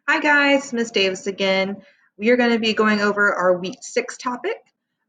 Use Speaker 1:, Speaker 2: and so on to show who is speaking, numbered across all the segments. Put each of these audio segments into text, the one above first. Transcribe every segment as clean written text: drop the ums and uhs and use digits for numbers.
Speaker 1: Hi guys, Miss Davis again. We are going to be going over our week 6 topic.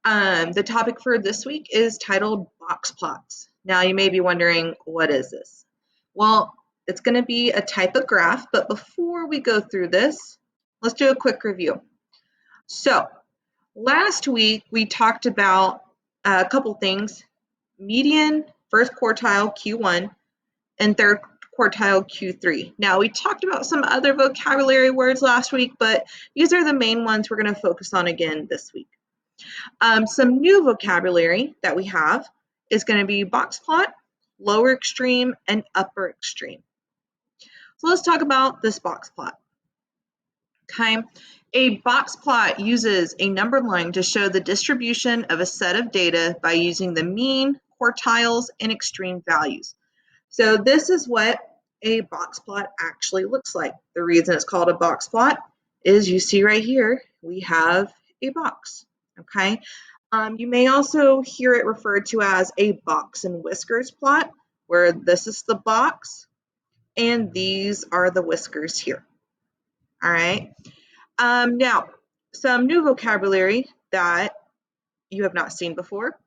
Speaker 1: The topic for this week is titled box plots. Now you may be wondering, what is this? Well, it's going to be a type of graph, but before we go through this, let's do a quick review. So last week we talked about a couple things: median, first quartile, Q1, and third quartile Q3. Now, we talked about some other vocabulary words last week, but these are the main ones we're going to focus on again this week. Some new vocabulary that we have is going to be box plot, lower extreme, and upper extreme. So let's talk about this box plot. Okay. A box plot uses a numbered line to show the distribution of a set of data by using the mean, quartiles, and extreme values. So this is what a box plot actually looks like. The reason it's called a box plot is you see right here, we have a box, okay? You may also hear it referred to as a box and whiskers plot, where this is the box and these are the whiskers here, all right? Now, some new vocabulary that you have not seen before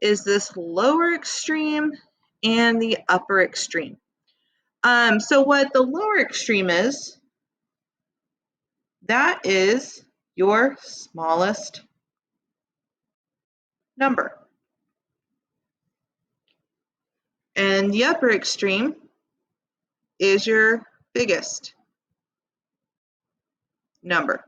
Speaker 1: is this lower extreme and the upper extreme. So what the lower extreme is, that is your smallest number. And the upper extreme is your biggest number.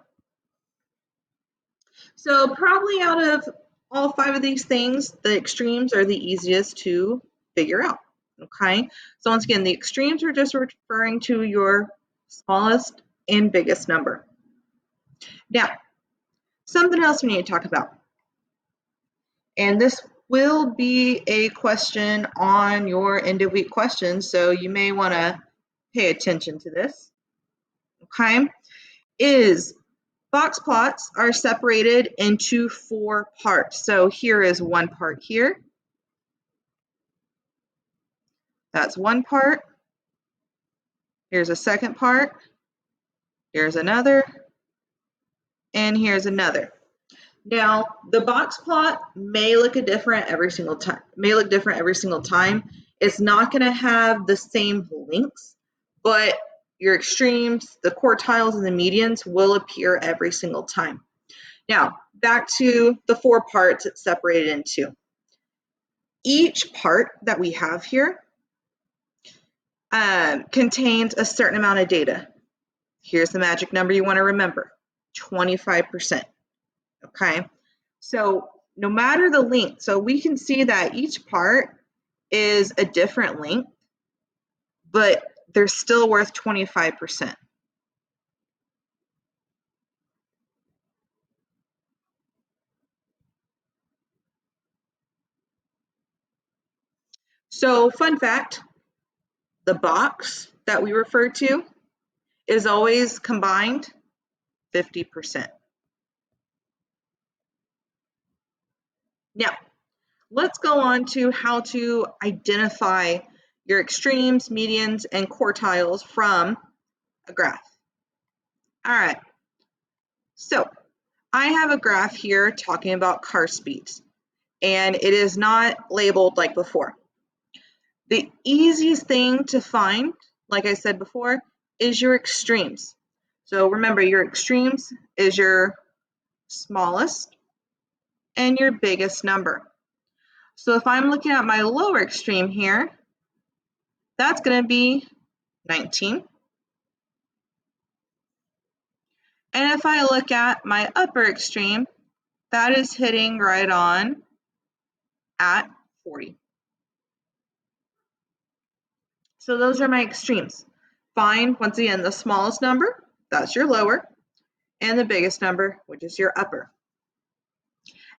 Speaker 1: So probably out of all 5 of these things, the extremes are the easiest to figure out, okay? So once again, the extremes are just referring to your smallest and biggest number. Now, something else we need to talk about. And this will be a question on your end of week questions, so you may want to pay attention to this. Okay, is box plots are separated into 4 parts. So here is one part here. That's one part. Here's a second part. Here's another. And here's another. Now, the box plot may look different every single time. It's not going to have the same links, but your extremes, the quartiles, and the medians will appear every single time. Now, back to the 4 parts it's separated into. Each part that we have here contains a certain amount of data. Here's the magic number you want to remember, 25%. Okay, so no matter the length, so we can see that each part is a different length, but they're still worth 25%. So fun fact, the box that we refer to is always combined 50%. Now, let's go on to how to identify your extremes, medians, and quartiles from a graph. All right, so I have a graph here talking about car speeds, and it is not labeled like before. The easiest thing to find, like I said before, is your extremes. So remember, your extremes is your smallest and your biggest number. So if I'm looking at my lower extreme here, that's going to be 19. And if I look at my upper extreme, that is hitting right on at 40. So those are my extremes. Find, once again, the smallest number, that's your lower, and the biggest number, which is your upper.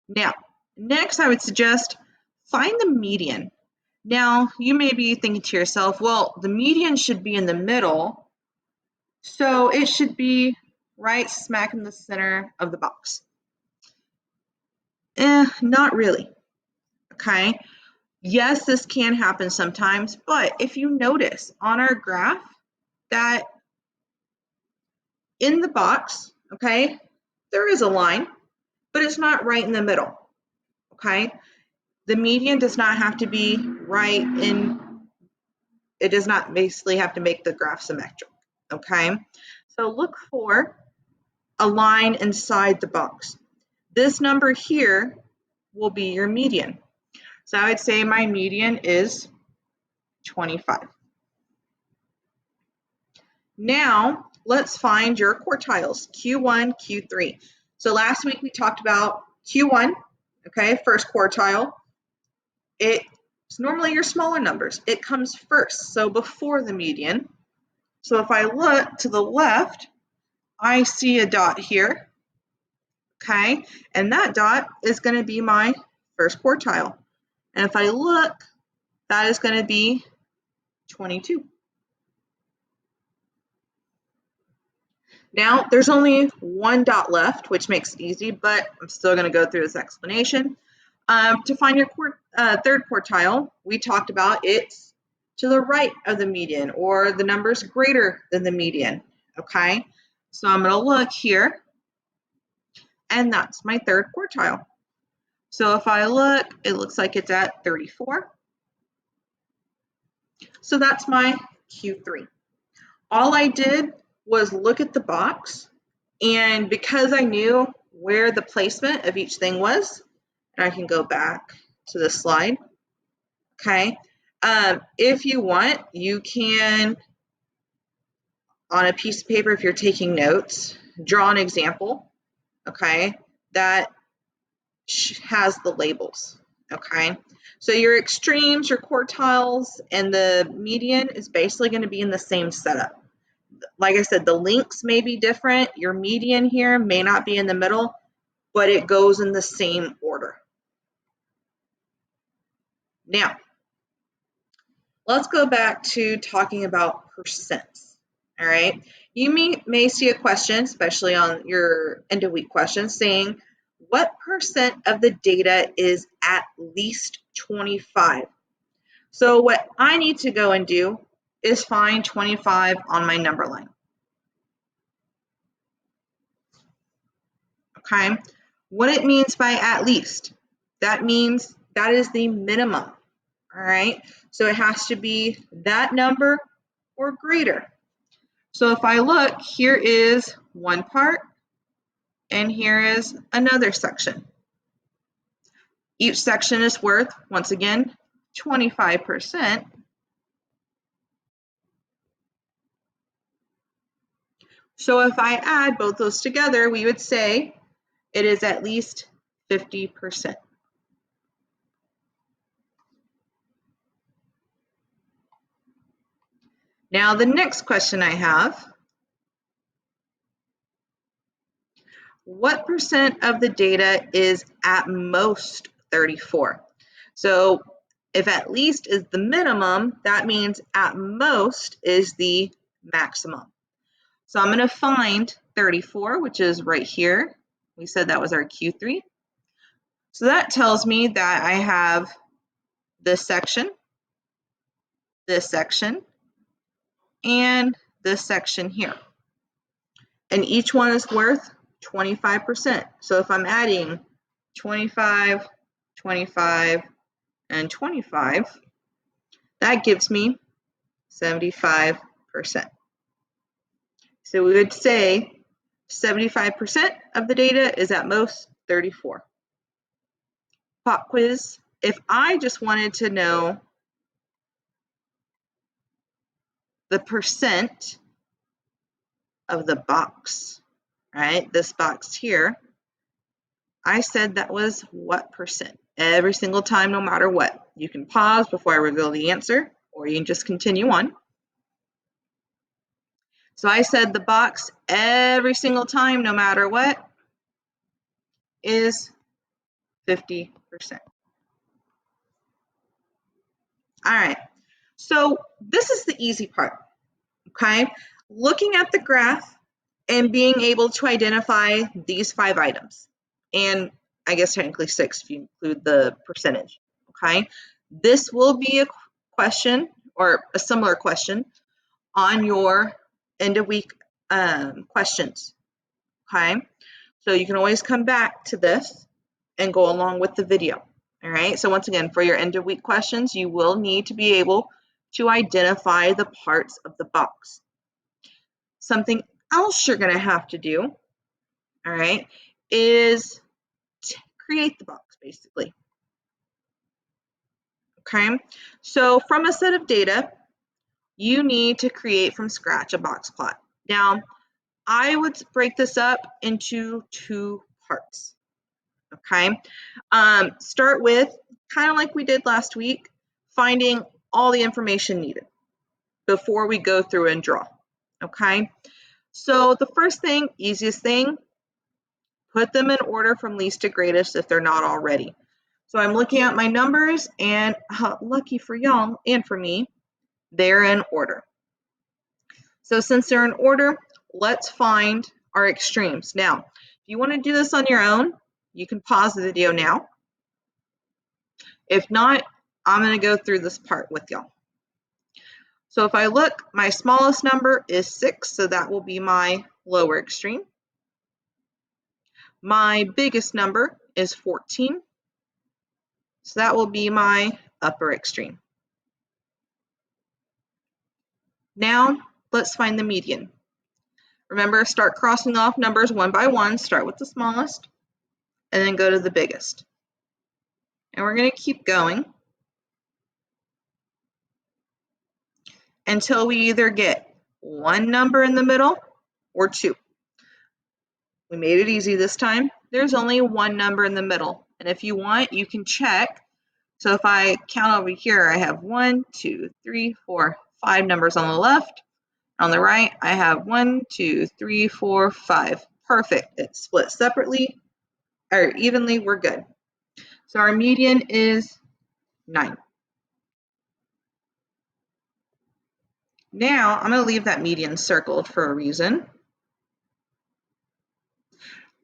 Speaker 1: Now, next I would suggest find the median. Now, you may be thinking to yourself, well, the median should be in the middle, so it should be right smack in the center of the box. Not really, okay? Yes, this can happen sometimes, but if you notice on our graph that in the box, okay, there is a line, but it's not right in the middle, okay? The median does not have to be right in, it does not basically have to make the graph symmetric, okay? So look for a line inside the box. This number here will be your median. So I would say my median is 25. Now let's find your quartiles, Q1, Q3. So last week we talked about Q1, okay, first quartile. It's normally your smaller numbers. It comes first, so before the median. So if I look to the left, I see a dot here, okay, and that dot is going to be my first quartile. And if I look, that is going to be 22. Now, there's only one dot left, which makes it easy, but I'm still going to go through this explanation. To find your third quartile, we talked about it's to the right of the median, or the number's greater than the median, okay? So I'm going to look here, and that's my third quartile. So if I look, it looks like it's at 34. So that's my Q3. All I did was look at the box, and because I knew where the placement of each thing was, and I can go back to the slide, okay? If you want, you can, on a piece of paper, if you're taking notes, draw an example, okay, that has the labels, okay? So your extremes, your quartiles, and the median is basically going to be in the same setup. Like I said, the links may be different. Your median here may not be in the middle, but it goes in the same order. Now, let's go back to talking about percents, all right? You may see a question, especially on your end of week questions, saying, what percent of the data is at least 25? So what I need to go and do is find 25 on my number line. Okay, what it means by at least, that means that is the minimum, all right? So it has to be that number or greater. So if I look, here is one part, and here is another section. Each section is worth, once again, 25%. So if I add both those together, we would say it is at least 50%. Now the next question I have, what percent of the data is at most 34? So if at least is the minimum, that means at most is the maximum. So I'm going to find 34, which is right here. We said that was our Q3. So that tells me that I have this section, and this section here. And each one is worth 25%. So if I'm adding 25, 25, and 25, that gives me 75%. So we would say 75% of the data is at most 34. Pop quiz, if I just wanted to know the percent of the box, right, this box here, I said that was what percent? Every single time, no matter what. You can pause before I reveal the answer, or you can just continue on. So I said the box every single time, no matter what, is 50%. All right, so this is the easy part, okay? Looking at the graph and being able to identify these 5 items, and I guess technically 6 if you include the percentage, okay? This will be a question or a similar question on your end of week questions, okay? So you can always come back to this and go along with the video, all right? So once again, for your end of week questions, you will need to be able to identify the parts of the box. Something else you're gonna have to do, all right, is create the box, basically, okay? So from a set of data, you need to create from scratch a box plot. Now, I would break this up into two parts, okay? Start with, kind of like we did last week, finding all the information needed before we go through and draw, okay? So the first thing, easiest thing, put them in order from least to greatest if they're not already. So I'm looking at my numbers, and lucky for y'all and for me, they're in order. So since they're in order, let's find our extremes. Now, if you want to do this on your own, you can pause the video now. If not, I'm going to go through this part with y'all. So if I look, my smallest number is 6, so that will be my lower extreme. My biggest number is 14, so that will be my upper extreme. Now, let's find the median. Remember, start crossing off numbers one by one, start with the smallest, and then go to the biggest. And we're going to keep going until we either get one number in the middle or two. We made it easy this time. There's only one number in the middle. And if you want, you can check. So if I count over here, I have 1, 2, 3, 4, 5 numbers on the left. On the right, I have 1, 2, 3, 4, 5. Perfect. It's split separately or evenly. We're good. So our median is 9. Now I'm going to leave that median circled for a reason.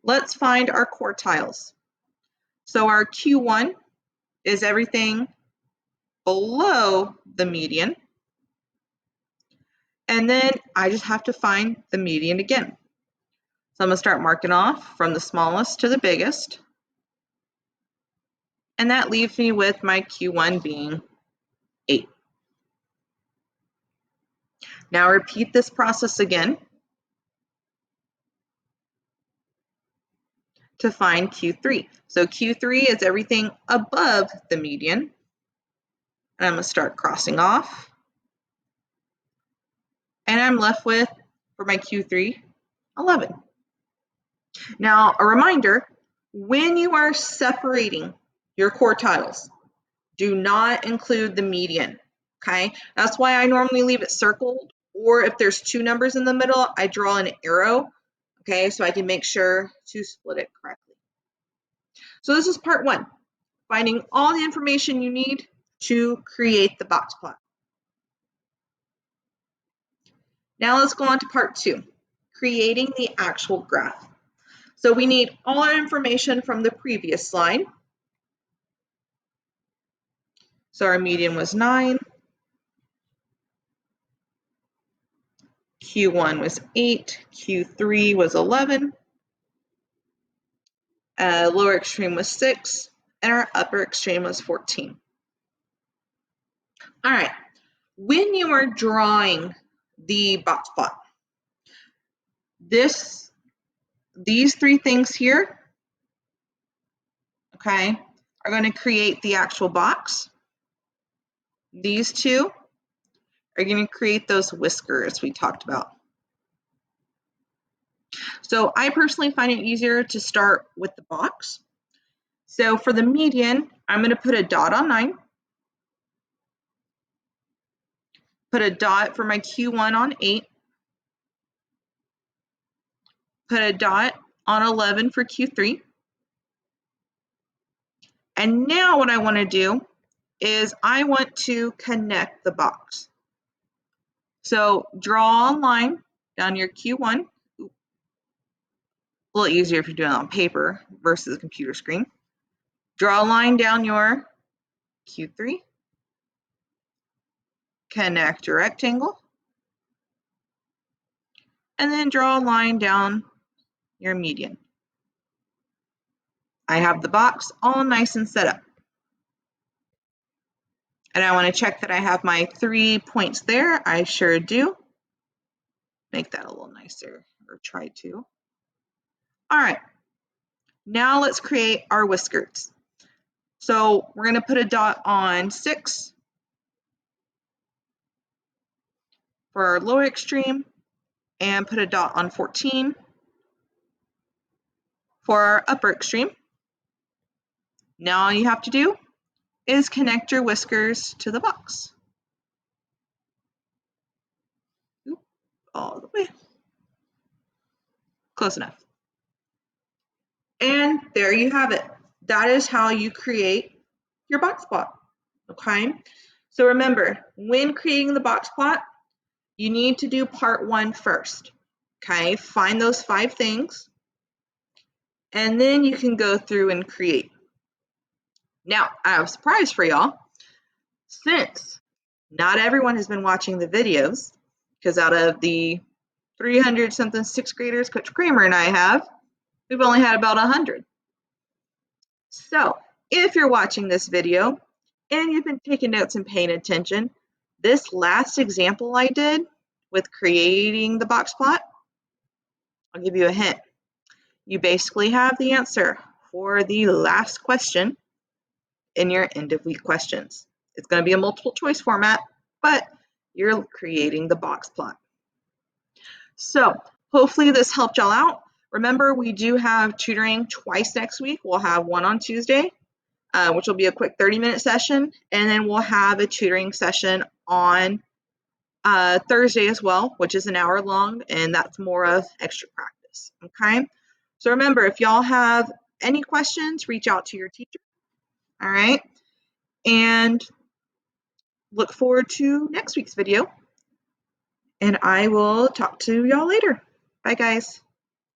Speaker 1: Let's find our quartiles. So our Q1 is everything below the median. And then I just have to find the median again. So I'm going to start marking off from the smallest to the biggest. And that leaves me with my Q1 being 8. Now repeat this process again to find Q3. So Q3 is everything above the median. And I'm going to start crossing off. And I'm left with, for my Q3, 11. Now, a reminder, when you are separating your quartiles, do not include the median, okay? That's why I normally leave it circled, or if there's two numbers in the middle, I draw an arrow, okay, so I can make sure to split it correctly. So this is part 1, finding all the information you need to create the box plot. Now let's go on to part 2, creating the actual graph. So we need all our information from the previous slide. So our median was 9. Q1 was 8. Q3 was 11. Lower extreme was 6. And our upper extreme was 14. All right. When you are drawing the box plot, these 3 things here, okay, are going to create the actual box. These 2 are going to create those whiskers we talked about. So I personally find it easier to start with the box. So for the median, I'm going to put a dot on 9. Put a dot for my Q1 on 8. Put a dot on 11 for Q3. And now what I want to do is I want to connect the box. So draw a line down your Q1. A little easier if you're doing it on paper versus a computer screen. Draw a line down your Q3. Connect your rectangle. and then draw a line down your median. I have the box all nice and set up. And I want to check that I have my 3 points there. I sure do. Make that a little nicer, or try to. All right, now let's create our whiskers. So we're going to put a dot on 6 for our lower extreme and put a dot on 14 for our upper extreme. Now all you have to do is connect your whiskers to the box. Oop, all the way. Close enough. And there you have it. That is how you create your box plot. Okay, so remember, when creating the box plot, you need to do part 1 first. Okay, find those 5 things, and then you can go through and create. Now, I have a surprise for y'all. Since not everyone has been watching the videos, because out of the 300 something 6th graders Coach Kramer and I have, we've only had about 100. So if you're watching this video and you've been taking notes and paying attention, this last example I did with creating the box plot, I'll give you a hint. You basically have the answer for the last question in your end of week questions. It's going to be a multiple choice format, but you're creating the box plot. So hopefully this helped y'all out. Remember, we do have tutoring twice next week. We'll have one on Tuesday, which will be a quick 30-minute session, and then we'll have a tutoring session on Thursday as well, which is an hour long, and that's more of extra practice. Okay, so remember, if y'all have any questions, reach out to your teacher. All right, and look forward to next week's video, and I will talk to y'all later. Bye, guys.